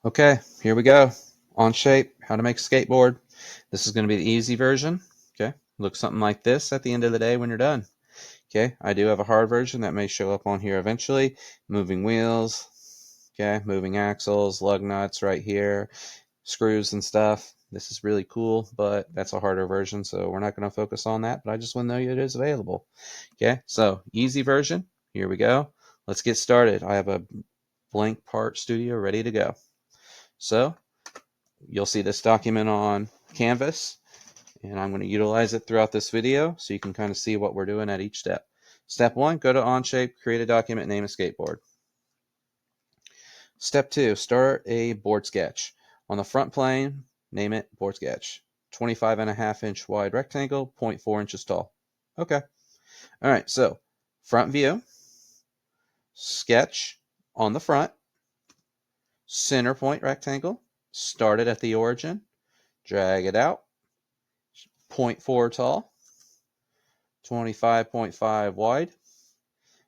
Okay, here we go. OnShape, how to make a skateboard. This is going to be the easy version. Okay, looks something like this at the end of the day when you're done. Okay, I do have a hard version that may show up on here eventually. Moving wheels, okay, moving axles, lug nuts right here, screws and stuff. This is really cool, but that's a harder version, so we're not going to focus on that, but I just want to know it is available. Okay, so easy version. Here we go. Let's get started. I have a blank part studio ready to go. So you'll see this document on Canvas, and I'm going to utilize it throughout this video so you can kind of see what we're doing at each step. Step 1, go to OnShape, create a document, name a skateboard. Step 2, start a board sketch. On the front plane, name it board sketch. 25.5-inch wide rectangle, 0.4 inches tall. Okay. All right, so front view, sketch on the front, center point rectangle, start it at the origin, drag it out, 0.4 tall, 25.5 wide,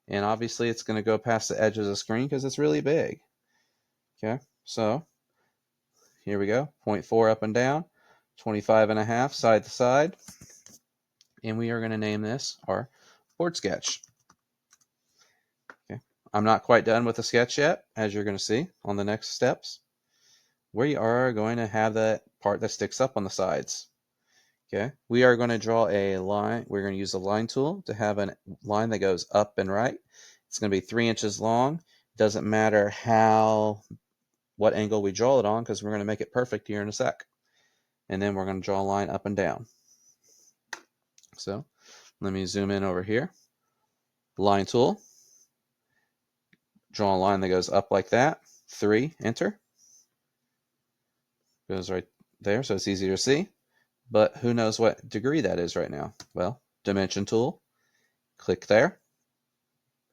and obviously it's going to go past the edge of the screen because it's really big. Okay, so here we go, 0.4 up and down, 25.5 side to side, and we are going to name this our board sketch. Okay, I'm not quite done with the sketch yet, as you're going to see on the next steps. We are going to have that part that sticks up on the sides. Okay, we are going to draw a line. We're going to use the line tool to have a line that goes up and right. It's going to be 3 inches long. Doesn't matter what angle we draw it on because we're going to make it perfect here in a sec. And then we're going to draw a line up and down. So let me zoom in over here. Line tool. Draw a line that goes up like that. 3, enter. Goes right there, so it's easy to see. But who knows what degree that is right now? Well, dimension tool. Click there.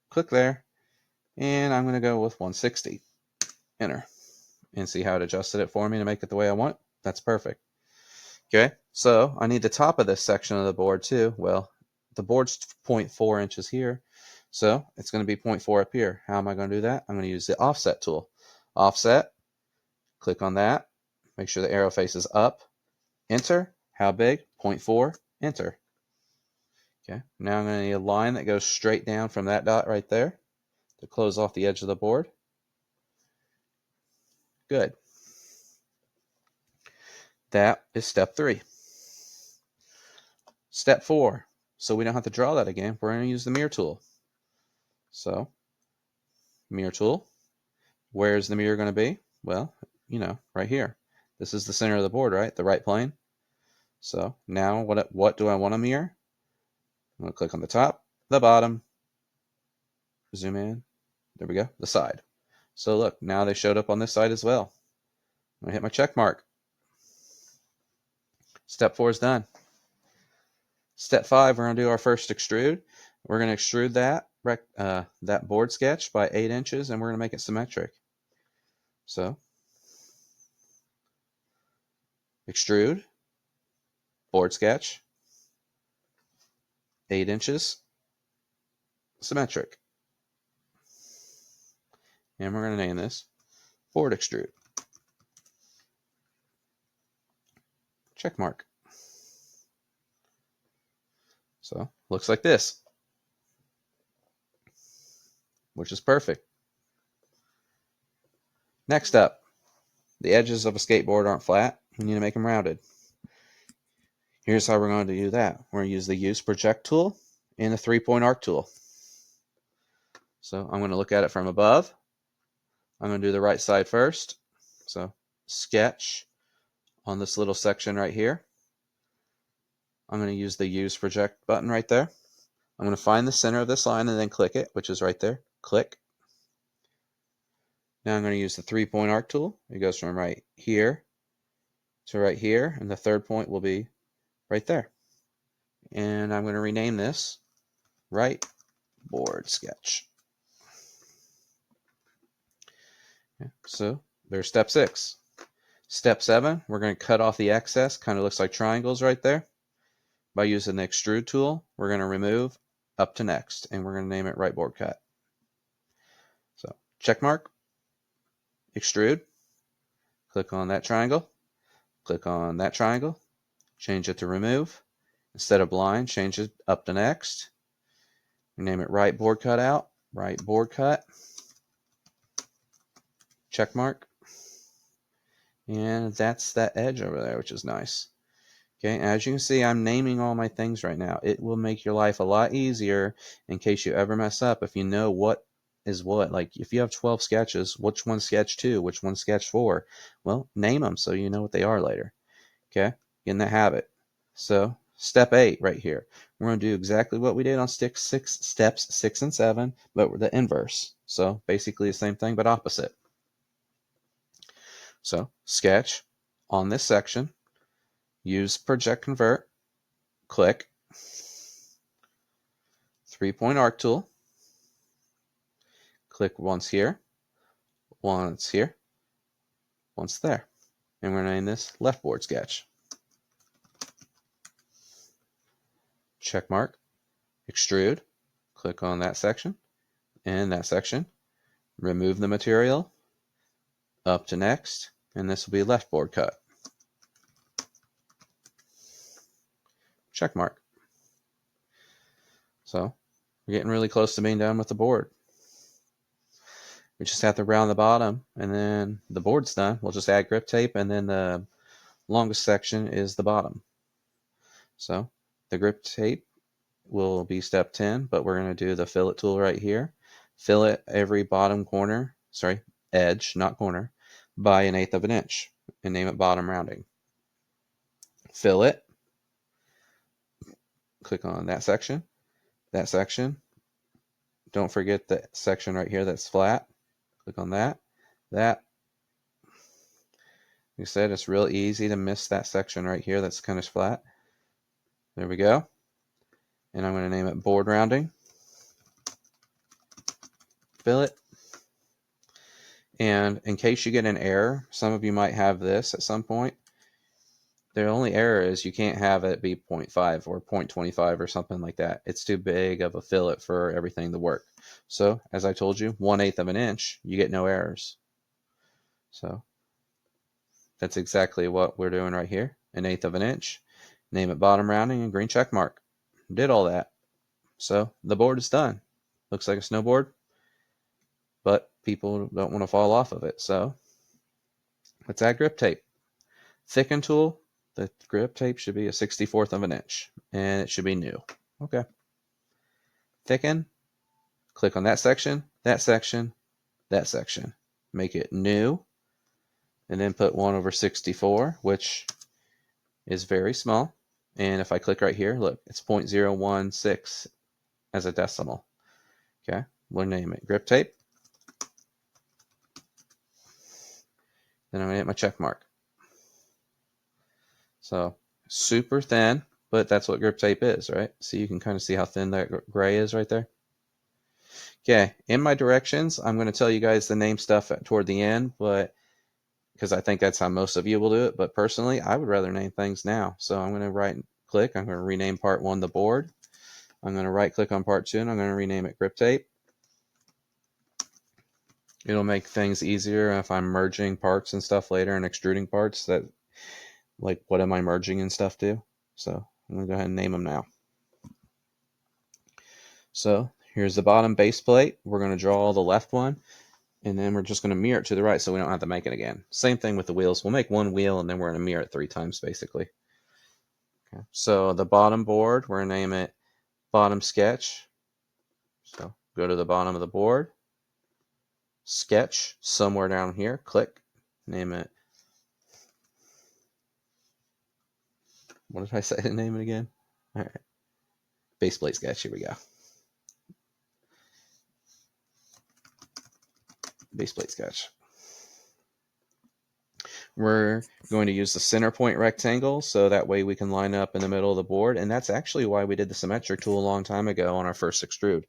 Click there. And I'm going to go with 160. Enter. And see how it adjusted it for me to make it the way I want. That's perfect. Okay, so I need the top of this section of the board too. Well, the board's 0.4 inches here, so it's going to be 0.4 up here. How am I going to do that? I'm going to use the offset tool. Offset, click on that, make sure the arrow faces up, enter. How big? 0.4, enter. Okay, now I'm going to need a line that goes straight down from that dot right there to close off the edge of the board. Good. That is step 3. Step 4, so we don't have to draw that again, we're going to use the mirror tool. So, mirror tool, where's the mirror going to be? Well, right here. This is the center of the board, right? The right plane. So now what do I want to mirror? I'm going to click on the top, the bottom, zoom in, there we go, the side. So look, now they showed up on this side as well. I'm going to hit my check mark. Step 4 is done. Step 5, we're going to do our first extrude. We're going to extrude that board sketch by 8 inches, and we're going to make it symmetric. So, extrude, board sketch, 8 inches, symmetric. And we're going to name this board extrude. Check mark. So, looks like this, which is perfect. Next up, the edges of a skateboard aren't flat. We need to make them rounded. Here's how we're going to do that. We're going to use the Use Project tool and the 3-point arc tool. So I'm going to look at it from above. I'm going to do the right side first. So sketch on this little section right here. I'm going to use the Use Project button right there. I'm going to find the center of this line and then click it, which is right there. Click. Now I'm going to use the 3-point arc tool. It goes from right here to right here, and the third point will be right there. And I'm going to rename this right board sketch. Okay, so there's step 6. Step 7, we're going to cut off the excess, kind of looks like triangles right there. By using the extrude tool, we're going to remove up to next, and we're going to name it right board cut. So check mark, extrude, click on that triangle, click on that triangle, change it to remove. Instead of blind, change it up to next. Name it right board cutout, right board cut, check mark. And that's that edge over there, which is nice. Okay, as you can see, I'm naming all my things right now. It will make your life a lot easier in case you ever mess up if you know what is what. Like if you have 12 sketches, which one's sketch 2, which one's sketch 4? Well, name them so you know what they are later. Okay, get in the habit. So step 8 right here. We're going to do exactly what we did on steps 6 and 7, but the inverse. So basically the same thing, but opposite. So sketch on this section, use project convert, click, 3-point arc tool, click once here, once here, once there. And we're going to name this left board sketch. Check mark, extrude, click on that section and that section, remove the material, up to next, and this will be left board cut. Check mark. So we're getting really close to being done with the board. We just have to round the bottom and then the board's done. We'll just add grip tape and then the longest section is the bottom. So the grip tape will be step 10, but we're going to do the fillet tool right here. Fillet every bottom corner, sorry, edge, not corner, by 1/8 of an inch and name it bottom rounding. Fillet, click on that section, that section. Don't forget the section right here that's flat. Click on that, that. Like I said, it's real easy to miss that section right here that's kind of flat. There we go. And I'm going to name it board rounding. Fillet. And in case you get an error, some of you might have this at some point. The only error is you can't have it be 0.5 or 0.25 or something like that. It's too big of a fillet for everything to work. So, as I told you, 1/8 of an inch, you get no errors. So, that's exactly what we're doing right here. 1/8 of an inch. Name it bottom rounding and green check mark. Did all that. So, the board is done. Looks like a snowboard, but people don't want to fall off of it. So, let's add grip tape. Thicken tool. The grip tape should be a 1/64 of an inch, and it should be new. Okay. Thicken. Click on that section, that section, that section. Make it new, and then put 1/64, which is very small. And if I click right here, look, it's 0.016 as a decimal. Okay, we'll name it grip tape. Then I'm going to hit my check mark. So super thin, but that's what grip tape is, right? So you can kind of see how thin that gray is right there. Okay, in my directions, I'm going to tell you guys the name stuff toward the end, but because I think that's how most of you will do it. But personally, I would rather name things now. So I'm going to right click. I'm going to rename part 1 the board. I'm going to right click on part 2 and I'm going to rename it grip tape. It'll make things easier if I'm merging parts and stuff later and extruding parts that, like, what am I merging and stuff do? So I'm going to go ahead and name them now. So here's the bottom base plate. We're going to draw the left one, and then we're just going to mirror it to the right so we don't have to make it again. Same thing with the wheels. We'll make one wheel, and then we're going to mirror it 3 times, basically. Okay. So the bottom board, we're going to name it bottom sketch. So go to the bottom of the board, sketch somewhere down here, click, name it. What did I say to name it again? All right. Base plate sketch. Here we go. Base plate sketch. We're going to use the center point rectangle so that way we can line up in the middle of the board. And that's actually why we did the symmetric tool a long time ago on our first extrude.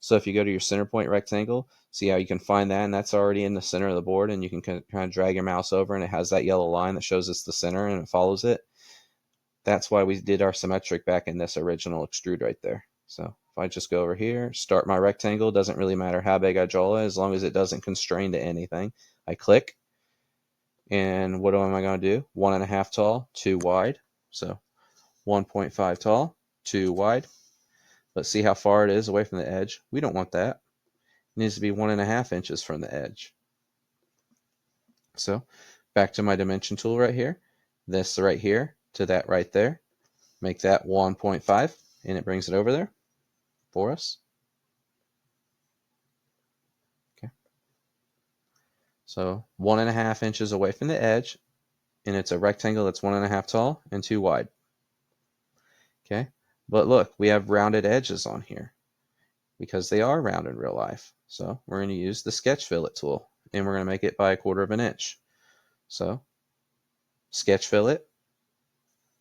So if you go to your center point rectangle, see how you can find that, and that's already in the center of the board, and you can kind of drag your mouse over and it has that yellow line that shows it's the center and it follows it. That's why we did our symmetric back in this original extrude right there. So if I just go over here, start my rectangle, doesn't really matter how big I draw it as long as it doesn't constrain to anything. I click, And what am I going to do? 1.5 tall, 2 wide. So 1.5 tall, 2 wide. Let's see how far it is away from the edge. We don't want that. It needs to be 1.5 inches from the edge. So back to my dimension tool right here. This right here to that right there. Make that 1.5, and it brings it over there for us. Okay. So 1.5 inches away from the edge, and it's a rectangle that's 1.5 tall and 2 wide. Okay. But look, we have rounded edges on here because they are round in real life. So we're going to use the sketch fillet tool, and we're going to make it by 1/4 of an inch. So sketch fillet,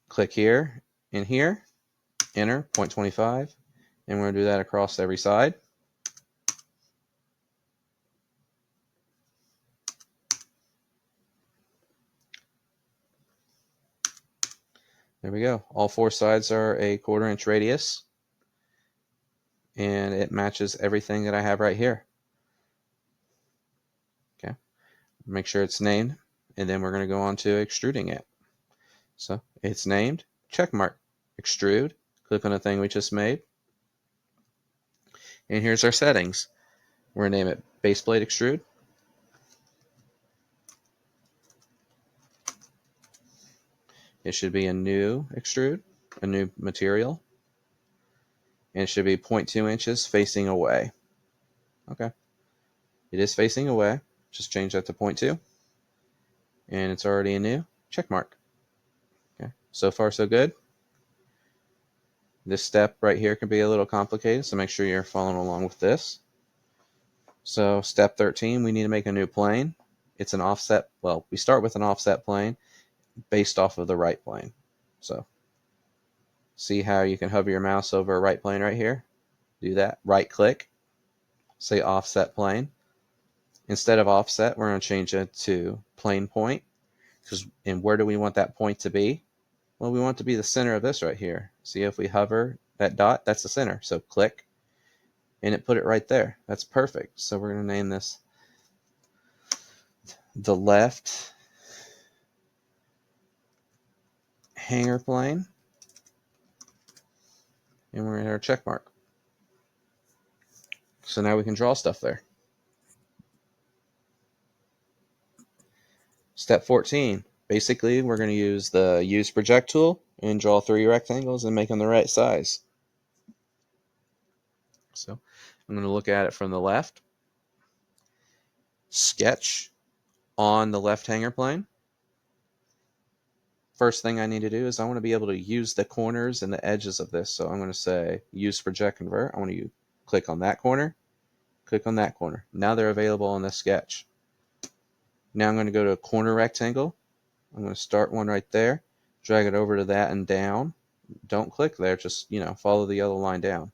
click here and here, enter 0.25, and we're going to do that across every side. There we go. All 4 sides are a 1/4 inch radius, and it matches everything that I have right here. Okay. Make sure it's named, and then we're going to go on to extruding it. So it's named, check mark, extrude, click on the thing we just made. And here's our settings. We're going to name it base plate extrude. It should be a new extrude, a new material. And it should be 0.2 inches facing away. Okay. It is facing away. Just change that to 0.2. And it's already a new check mark. Okay. So far, so good. This step right here can be a little complicated, so make sure you're following along with this. So step 13, we need to make a new plane. It's an offset. Well, we start with an offset plane based off of the right plane. So see how you can hover your mouse over a right plane right here? Do that. Right click, say offset plane. Instead of offset, we're going to change it to plane point. And where do we want that point to be? Well, we want it to be the center of this right here. See, if we hover that dot, that's the center. So click, and it put it right there. That's perfect. So we're going to name this the left hanger plane, and we're going to hit our check mark. So now we can draw stuff there. Step 14. Basically, we're going to use the use project tool and draw 3 rectangles and make them the right size. So I'm going to look at it from the left. Sketch on the left hanger plane. First thing I need to do is I want to be able to use the corners and the edges of this. So I'm going to say use project convert. I want to click on that corner, click on that corner. Now they're available on this sketch. Now I'm going to go to a corner rectangle. I'm going to start one right there, drag it over to that and down. Don't click there, just follow the yellow line down.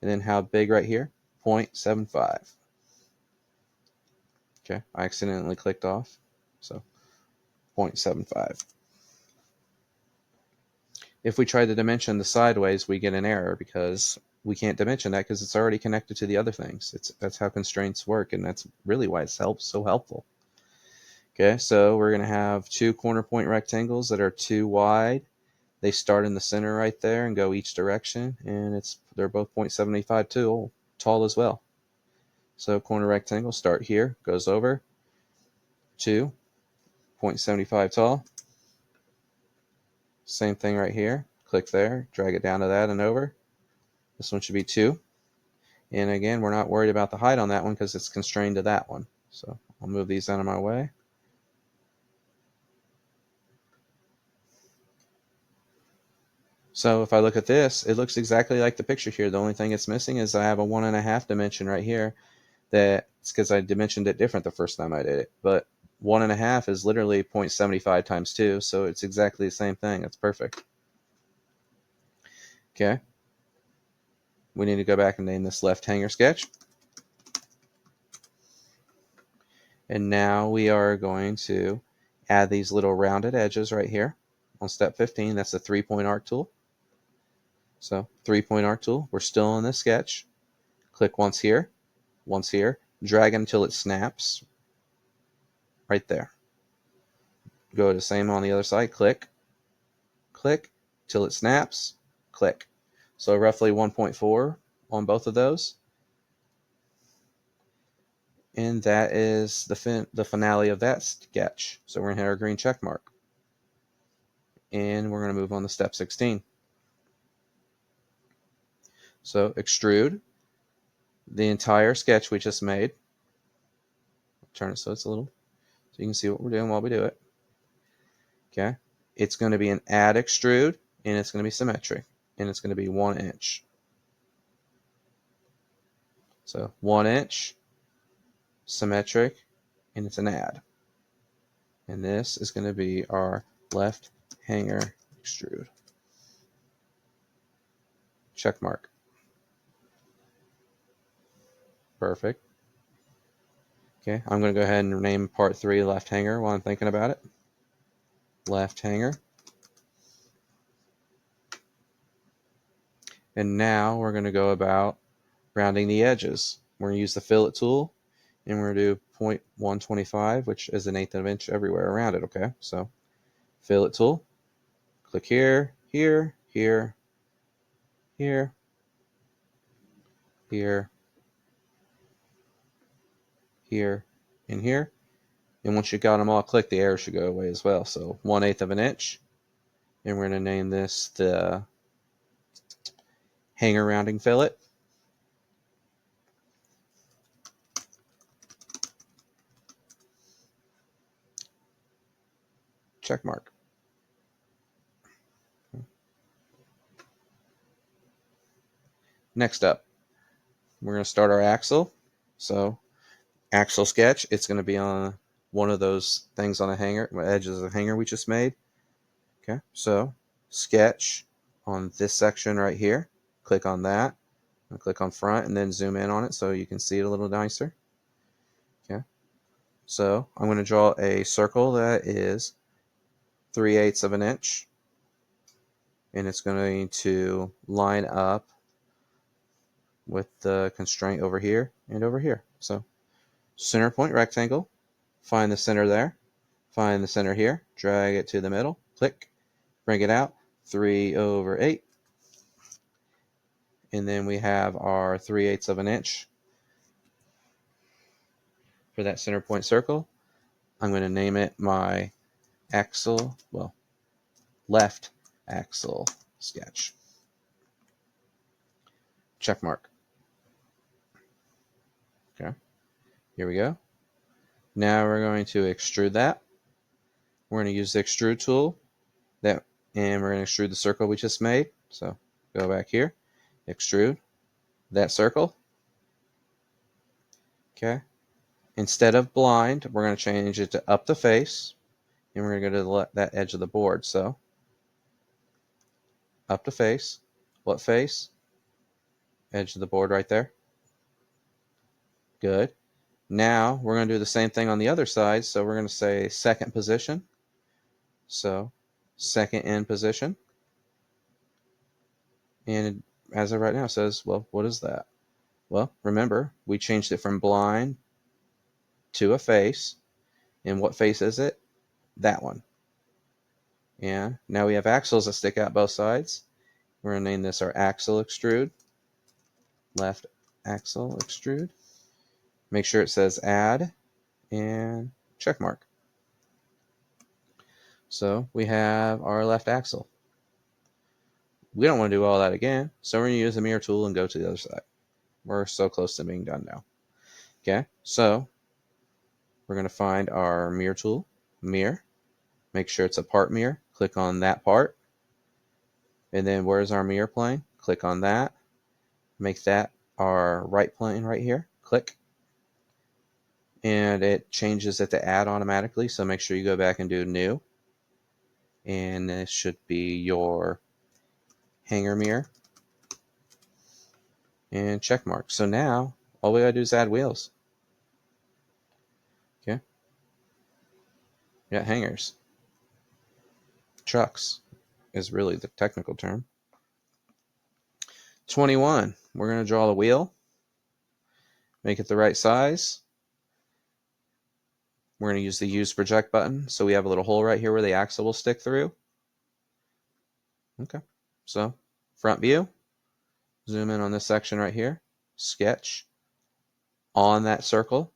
And then how big right here? 0.75. Okay, I accidentally clicked off, so 0.75. If we try to dimension the sideways, we get an error because we can't dimension that because it's already connected to the other things. That's how constraints work, and that's really why it's so helpful. Okay, so we're going to have 2 corner point rectangles that are 2 wide. They start in the center right there and go each direction, and they're both 0.75 tall as well. So corner rectangle, start here, goes over, 2, 0.75 tall. Same thing right here. Click there, drag it down to that and over. This one should be 2. And again, we're not worried about the height on that one because it's constrained to that one. So I'll move these out of my way. So if I look at this, it looks exactly like the picture here. The only thing it's missing is I have a 1.5 dimension right here. That's because I dimensioned it different the first time I did it. But 1.5 is literally 0.75 times 2, so it's exactly the same thing. That's perfect. Okay. We need to go back and name this left hanger sketch. And now we are going to add these little rounded edges right here on step 15. That's the 3-point arc tool. So 3-point arc tool. We're still on this sketch. Click once here, drag it until it snaps right there. go the same on the other side. Click, click, till it snaps, click. So roughly 1.4 on both of those. And that is the finale of that sketch. So we're going to hit our green check mark. And we're going to move on to step 16. So extrude the entire sketch we just made. Turn it so it's a little, so you can see what we're doing while we do it. Okay. It's going to be an add extrude, and it's going to be symmetric, and it's going to be 1 inch. So 1 inch, symmetric, and it's an add. And this is going to be our left hanger extrude. Check mark. Perfect. Okay, I'm going to go ahead and name part 3 left hanger while I'm thinking about it. Left hanger. And now we're going to go about rounding the edges. We're going to use the fillet tool, and we're going to do 0.125, which is 1/8 of an inch everywhere around it, okay? So fillet tool, click here, here, here, here, here, here, and here. And once you got them all clicked, the error should go away as well. So 1/8 of an inch. And we're going to name this the hanger rounding fillet. Check mark. Next up, we're going to start our axle. So axle sketch, it's going to be on one of those things on a hanger, edges of the hanger we just made. Okay, so sketch on this section right here. Click on that, and click on front, and then zoom in on it so you can see it a little nicer. Okay, so I'm going to draw a circle that is 3/8 of an inch, and it's going to line up with the constraint over here and over here. So center point rectangle, find the center there, find the center here, drag it to the middle, click, bring it out, 3/8. And then we have our 3/8 of an inch for that center point circle. I'm going to name it my axle, well, left axle sketch. Check mark. Okay, here we go. Now we're going to extrude that. We're going to use the extrude tool, and we're going to extrude the circle we just made. So go back here, extrude that circle. Okay. Instead of blind, we're going to change it to up the face, and we're going to go to that edge of the board. So up the face. What face? Edge of the board right there. Good. Now we're going to do the same thing on the other side. So we're going to say second position. So second in position. And as of right now, it says, well, what is that? Well, remember, we changed it from blind to a face. And what face is it? That one. And now we have axles that stick out both sides. We're going to name this our axle extrude. Left axle extrude. Make sure it says add and check mark. So we have our left axle. We don't want to do all that again, so we're going to use the mirror tool and go to the other side. We're so close to being done now. Okay, so we're going to find our mirror tool, mirror. Make sure it's a part mirror. Click on that part. And then where's our mirror plane? Click on that. Make that our right plane right here. Click. And it changes it to add automatically, so make sure you go back and do new. And this should be your hanger mirror. And check mark. So now, all we gotta do is add wheels. Okay. We got hangers. Trucks is really the technical term. 21. We're gonna draw the wheel. Make it the right size. we're going to use the use project button. So we have a little hole right here where the axle will stick through. Okay, so front view, zoom in on this section right here, sketch on that circle.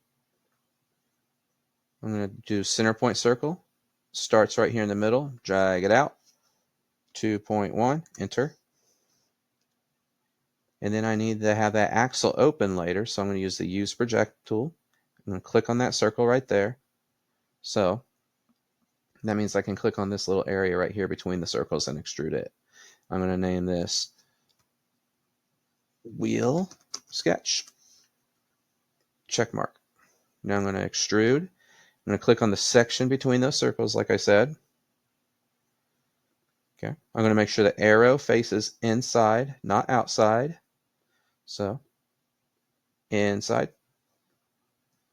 I'm going to do center point circle, starts right here in the middle, drag it out, 2.1, enter. And then I need to have that axle open later, so I'm going to use the use project tool. I'm going to click on that circle right there. So that means I can click on this little area right here between the circles and extrude it. I'm going to name this wheel sketch, check mark. Now I'm going to extrude. I'm going to click on the section between those circles like I said. Okay, I'm going to make sure the arrow faces inside, not outside. So inside.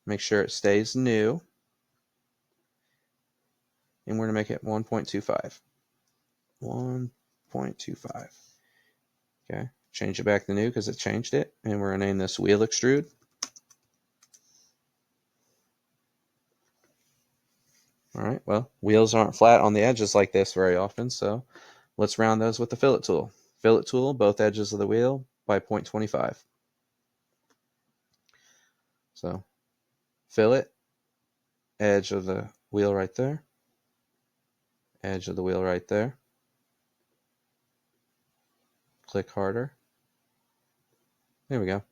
Make sure it stays new. And we're going to make it 1.25. 1.25. Okay, change it back to new because it changed it. And we're going to name this wheel extrude. All right, well, wheels aren't flat on the edges like this very often, so let's round those with the fillet tool. Fillet tool, both edges of the wheel by 0.25. So fillet, edge of the wheel right there, edge of the wheel right there. Click harder. There we go.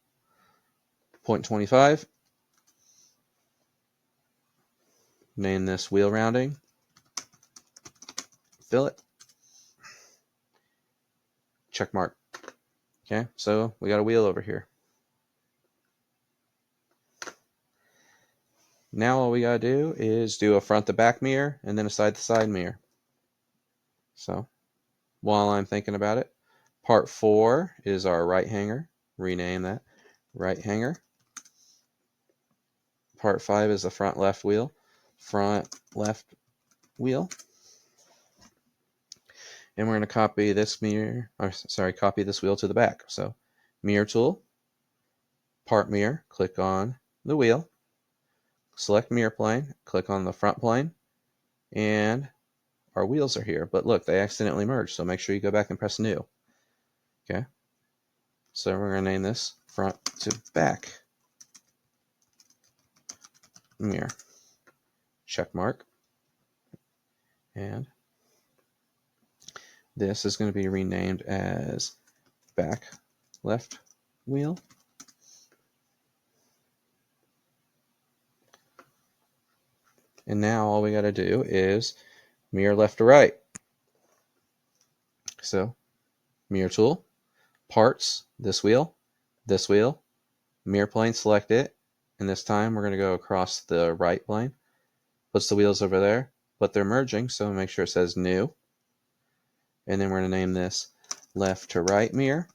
0.25. Name this wheel rounding. Fillet. Check mark. Okay, so we got a wheel over here. Now all we gotta do is do a front to back mirror and then a side to side mirror. So while I'm thinking about it, part 4 is our right hanger. Rename that right hanger. Part 5 is the front left wheel. Front left wheel. And we're going to copy this mirror, or sorry, copy this wheel to the back. So mirror tool, part mirror, click on the wheel, select mirror plane, click on the front plane, and our wheels are here. But look, they accidentally merged, so make sure you go back and press new. Okay, so we're going to name this front to back mirror. Check mark. And this is going to be renamed as back left wheel. And now all we got to do is mirror left to right. So mirror tool, parts, this wheel, mirror plane, select it. And this time we're going to go across the right plane. Puts the wheels over there, but they're merging, so make sure it says new. And then we're going to name this left to right mirror.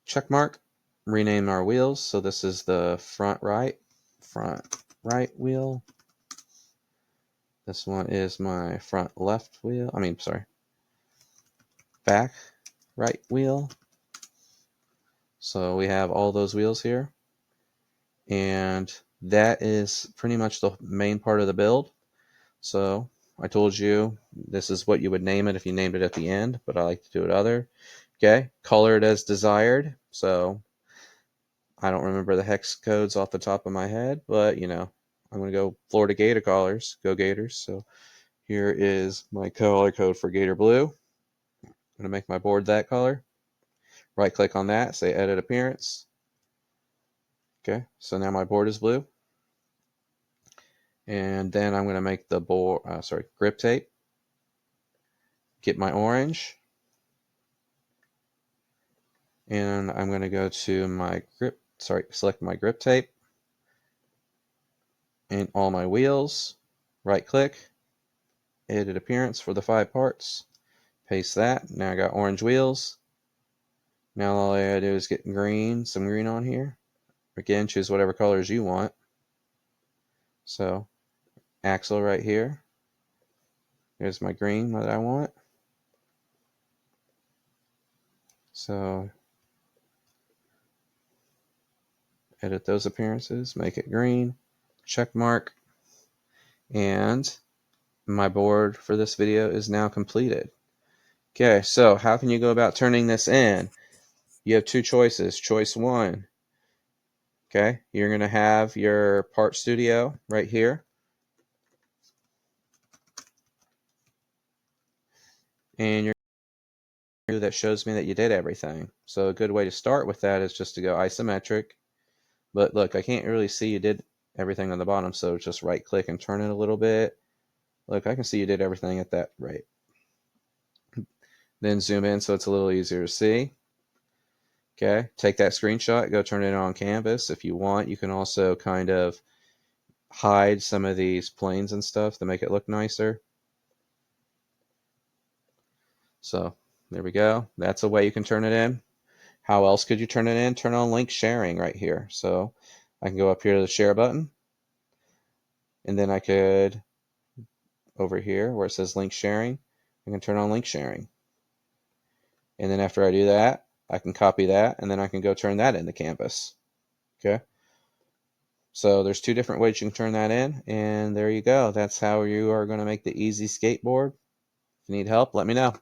Check mark. Rename our wheels. So this is the front right wheel. This one is my front left wheel. Back right wheel. So we have all those wheels here. And that is pretty much the main part of the build. So I told you this is what you would name it if you named it at the end, but I like to do it other. Okay, color it as desired. So I don't remember the hex codes off the top of my head, but you know, I'm going to go Florida Gator colors. Go Gators. So here is my color code for Gator Blue. I'm going to make my board that color. Right click on that, say edit appearance. Okay, so now my board is blue. And then I'm going to make the board, grip tape. Get my orange. And I'm going to go to my select my grip tape. And all my wheels. Right click. Edit appearance for the 5 parts. Paste that. Now I got orange wheels. Now all I gotta do is get some green on here. Again, choose whatever colors you want. So, axle right here. Here's my green that I want. So, edit those appearances, make it green. check mark, and my board for this video is now completed. Okay, so how can you go about turning this in? You have two choices. Choice one, okay, you're going to have your part studio right here, and that shows me that you did everything. So a good way to start with that is just to go isometric. But look, I can't really see you did everything on the bottom, so just right click and turn it a little bit. Look, I can see you did everything at that rate. Then zoom in so it's a little easier to see. Okay, take that screenshot, go turn it on canvas. If you want, you can also kind of hide some of these planes and stuff to make it look nicer. So there we go. That's a way you can turn it in. How else could you turn it in? Turn on link sharing right here. So I can go up here to the share button, and then I could, over here where it says link sharing, I can turn on link sharing. And then after I do that, I can copy that, and then I can go turn that into Canvas. Okay. So there's two different ways you can turn that in, and there you go. That's how you are going to make the easy skateboard. If you need help, let me know.